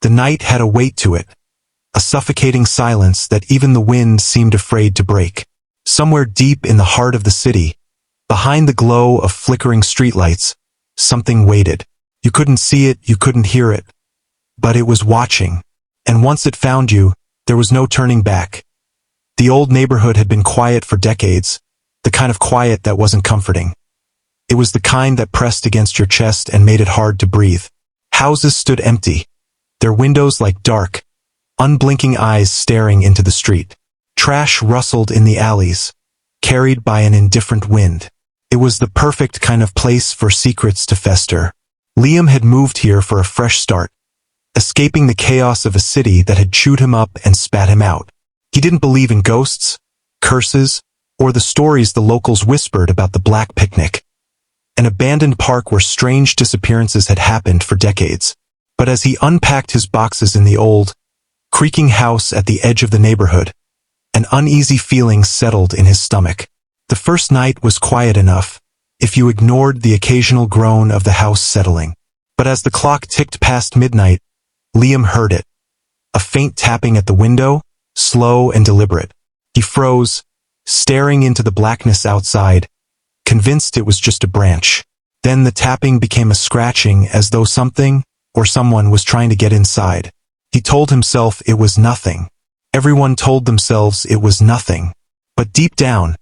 The night had a weight to it, a suffocating silence that even the wind seemed afraid to break. Somewhere deep in the heart of the city, behind the glow of flickering streetlights, something waited. You couldn't see it, you couldn't hear it, but it was watching. And once it found you, there was no turning back. The old neighborhood had been quiet for decades, the kind of quiet that wasn't comforting. It was the kind that pressed against your chest and made it hard to breathe. Houses stood empty, their windows like dark, unblinking eyes staring into the street. Trash rustled in the alleys, carried by an indifferent wind. It was the perfect kind of place for secrets to fester. Liam had moved here for a fresh start, escaping the chaos of a city that had chewed him up and spat him out. He didn't believe in ghosts, curses, or the stories the locals whispered about the Black Picnic, an abandoned park where strange disappearances had happened for decades. But as he unpacked his boxes in the old, creaking house at the edge of the neighborhood, an uneasy feeling settled in his stomach. The first night was quiet enough, if you ignored the occasional groan of the house settling. But as the clock ticked past midnight, Liam heard it. A faint tapping at the window, slow and deliberate. He froze, staring into the blackness outside, convinced it was just a branch. Then the tapping became a scratching, as though something or someone was trying to get inside. He told himself it was nothing. Everyone told themselves it was nothing. But deep down,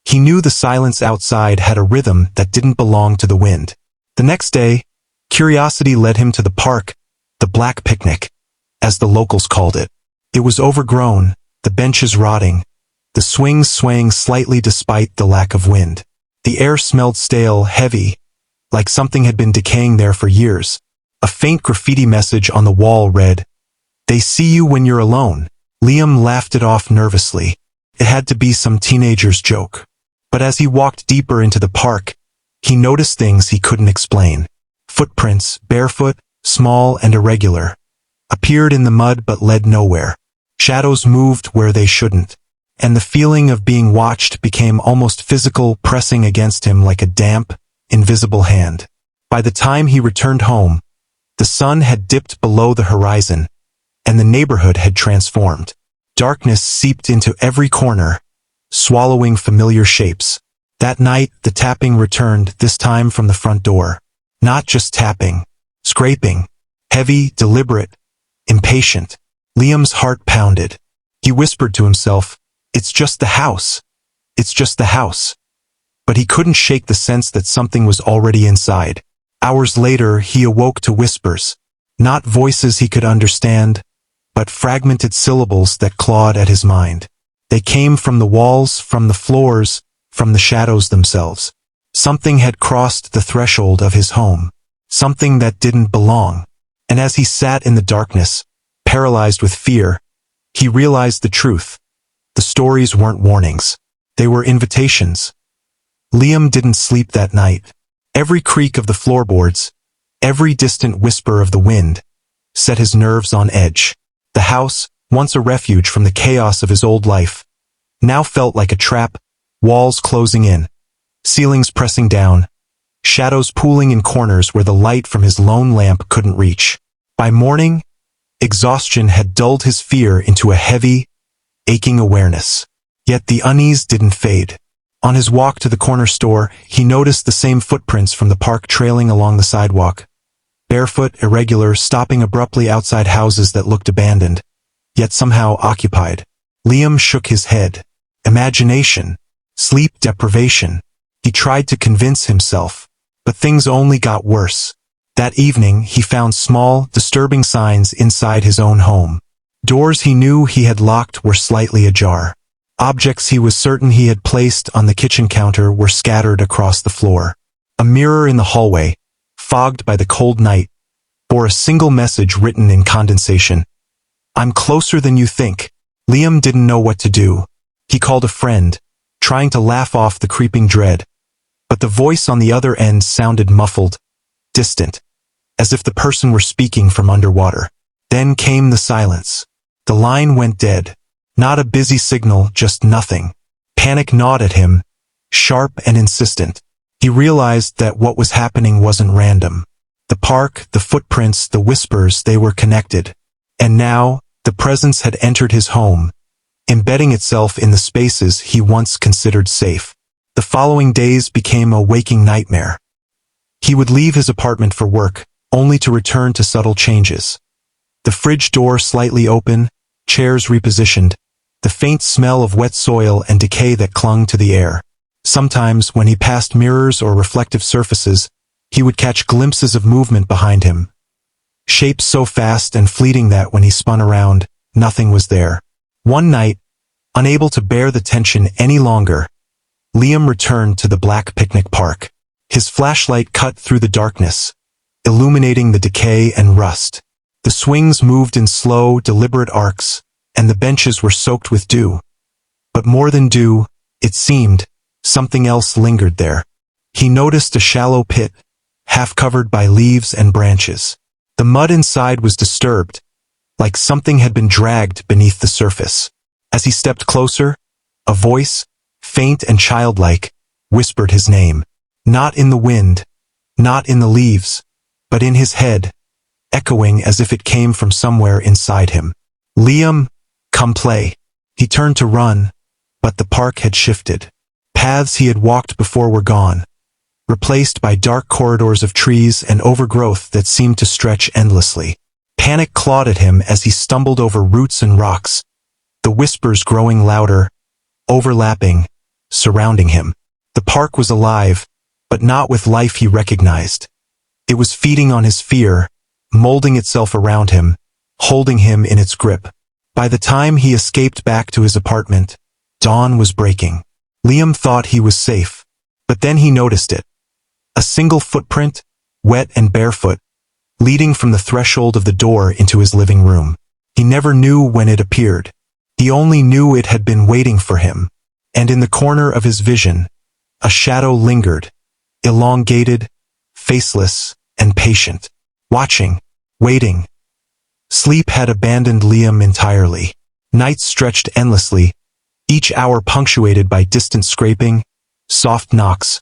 he knew the silence outside had a rhythm that didn't belong to the wind. The next day, curiosity led him to the park, the Black Picnic, as the locals called it. It was overgrown, the benches rotting, the swings swaying slightly despite the lack of wind. The air smelled stale, heavy, like something had been decaying there for years. A faint graffiti message on the wall read, "They see you when you're alone." Liam laughed it off nervously. It had to be some teenager's joke. But as he walked deeper into the park, he noticed things he couldn't explain. Footprints, barefoot, small and irregular, appeared in the mud but led nowhere. Shadows moved where they shouldn't, and the feeling of being watched became almost physical, pressing against him like a damp, invisible hand. By the time he returned home, the sun had dipped below the horizon, and the neighborhood had transformed. Darkness seeped into every corner, swallowing familiar shapes. That night, the tapping returned, this time from the front door. Not just tapping, scraping, heavy, deliberate, impatient. Liam's heart pounded. He whispered to himself, "It's just the house. It's just the house." But he couldn't shake the sense that something was already inside. Hours later, he awoke to whispers, not voices he could understand, but fragmented syllables that clawed at his mind. They came from the walls, from the floors, from the shadows themselves. Something had crossed the threshold of his home, something that didn't belong. And as he sat in the darkness, paralyzed with fear, he realized the truth. The stories weren't warnings. They were invitations. Liam didn't sleep that night. Every creak of the floorboards, every distant whisper of the wind, set his nerves on edge. The house, once a refuge from the chaos of his old life, now felt like a trap, walls closing in, ceilings pressing down, shadows pooling in corners where the light from his lone lamp couldn't reach. By morning, exhaustion had dulled his fear into a heavy, aching awareness. Yet the unease didn't fade. On his walk to the corner store, he noticed the same footprints from the park trailing along the sidewalk. Barefoot, irregular, stopping abruptly outside houses that looked abandoned, yet somehow occupied. Liam shook his head. Imagination. Sleep deprivation. He tried to convince himself, but things only got worse. That evening, he found small, disturbing signs inside his own home. Doors he knew he had locked were slightly ajar. Objects he was certain he had placed on the kitchen counter were scattered across the floor. A mirror in the hallway, fogged by the cold night, bore a single message written in condensation. "I'm closer than you think." Liam didn't know what to do. He called a friend, trying to laugh off the creeping dread. But the voice on the other end sounded muffled, distant, as if the person were speaking from underwater. Then came the silence. The line went dead. Not a busy signal, just nothing. Panic gnawed at him, sharp and insistent. He realized that what was happening wasn't random. The park, the footprints, the whispers, they were connected. And now, the presence had entered his home, embedding itself in the spaces he once considered safe. The following days became a waking nightmare. He would leave his apartment for work, only to return to subtle changes. The fridge door slightly open, chairs repositioned, the faint smell of wet soil and decay that clung to the air. Sometimes, when he passed mirrors or reflective surfaces, he would catch glimpses of movement behind him. Shapes so fast and fleeting that when he spun around, nothing was there. One night, unable to bear the tension any longer, Liam returned to the black picnic park. His flashlight cut through the darkness, illuminating the decay and rust. The swings moved in slow, deliberate arcs, and the benches were soaked with dew. But more than dew, it seemed, something else lingered there. He noticed a shallow pit, half covered by leaves and branches. The mud inside was disturbed, like something had been dragged beneath the surface. As he stepped closer, a voice, faint and childlike, whispered his name. Not in the wind, not in the leaves, but in his head, echoing as if it came from somewhere inside him. Liam, come play. He turned to run, but the park had shifted. Paths he had walked before were gone, replaced by dark corridors of trees and overgrowth that seemed to stretch endlessly. Panic clawed at him as he stumbled over roots and rocks, the whispers growing louder, overlapping, surrounding him. The park was alive, but not with life he recognized. It was feeding on his fear, molding itself around him, holding him in its grip. By the time he escaped back to his apartment, dawn was breaking. Liam thought he was safe, but then he noticed it. A single footprint, wet and barefoot, leading from the threshold of the door into his living room. He never knew when it appeared. He only knew it had been waiting for him. And in the corner of his vision, a shadow lingered, elongated, faceless, and patient, watching, waiting. Sleep had abandoned Liam entirely. Nights stretched endlessly, each hour punctuated by distant scraping, soft knocks,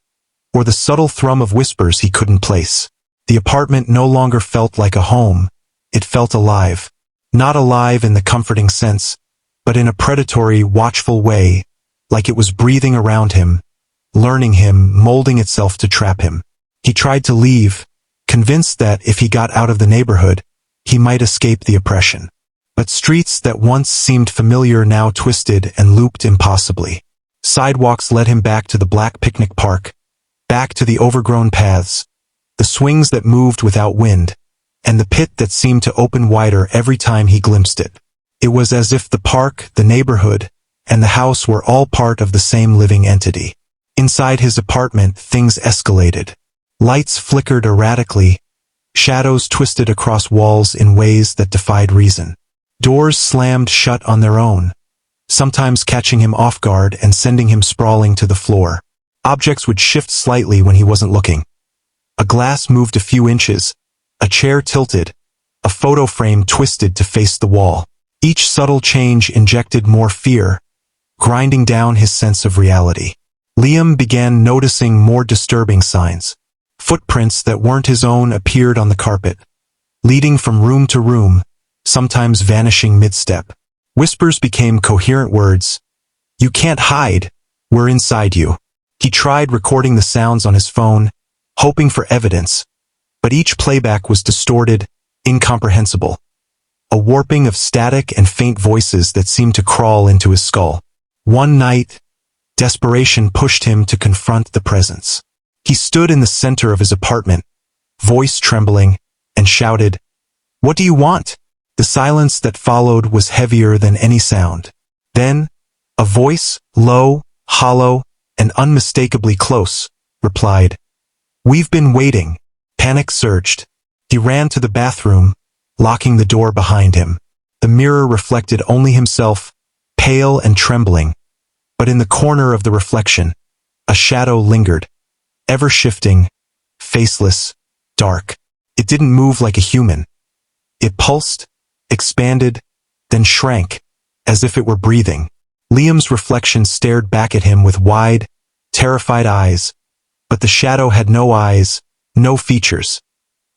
or the subtle thrum of whispers he couldn't place. The apartment no longer felt like a home. It felt alive. Not alive in the comforting sense, but in a predatory, watchful way, like it was breathing around him, learning him, molding itself to trap him. He tried to leave, convinced that if he got out of the neighborhood, he might escape the oppression. But streets that once seemed familiar now twisted and looped impossibly. Sidewalks led him back to the black picnic park, back to the overgrown paths, the swings that moved without wind, and the pit that seemed to open wider every time he glimpsed it. It was as if the park, the neighborhood, and the house were all part of the same living entity. Inside his apartment, things escalated. Lights flickered erratically, shadows twisted across walls in ways that defied reason. Doors slammed shut on their own, sometimes catching him off guard and sending him sprawling to the floor. Objects would shift slightly when he wasn't looking. A glass moved a few inches, a chair tilted, a photo frame twisted to face the wall. Each subtle change injected more fear, grinding down his sense of reality. Liam began noticing more disturbing signs. Footprints that weren't his own appeared on the carpet, leading from room to room, sometimes vanishing mid-step. Whispers became coherent words. "You can't hide. We're inside you." He tried recording the sounds on his phone, hoping for evidence, but each playback was distorted, incomprehensible. A warping of static and faint voices that seemed to crawl into his skull. One night, desperation pushed him to confront the presence. He stood in the center of his apartment, voice trembling, and shouted, "What do you want?" The silence that followed was heavier than any sound. Then, a voice, low, hollow, and unmistakably close, replied, "We've been waiting." Panic surged. He ran to the bathroom, locking the door behind him. The mirror reflected only himself, pale and trembling. But in the corner of the reflection, a shadow lingered, ever-shifting, faceless, dark. It didn't move like a human. It pulsed, expanded, then shrank, as if it were breathing. Liam's reflection stared back at him with wide, terrified eyes, but the shadow had no eyes, no features,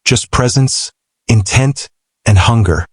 just presence, intent, and hunger.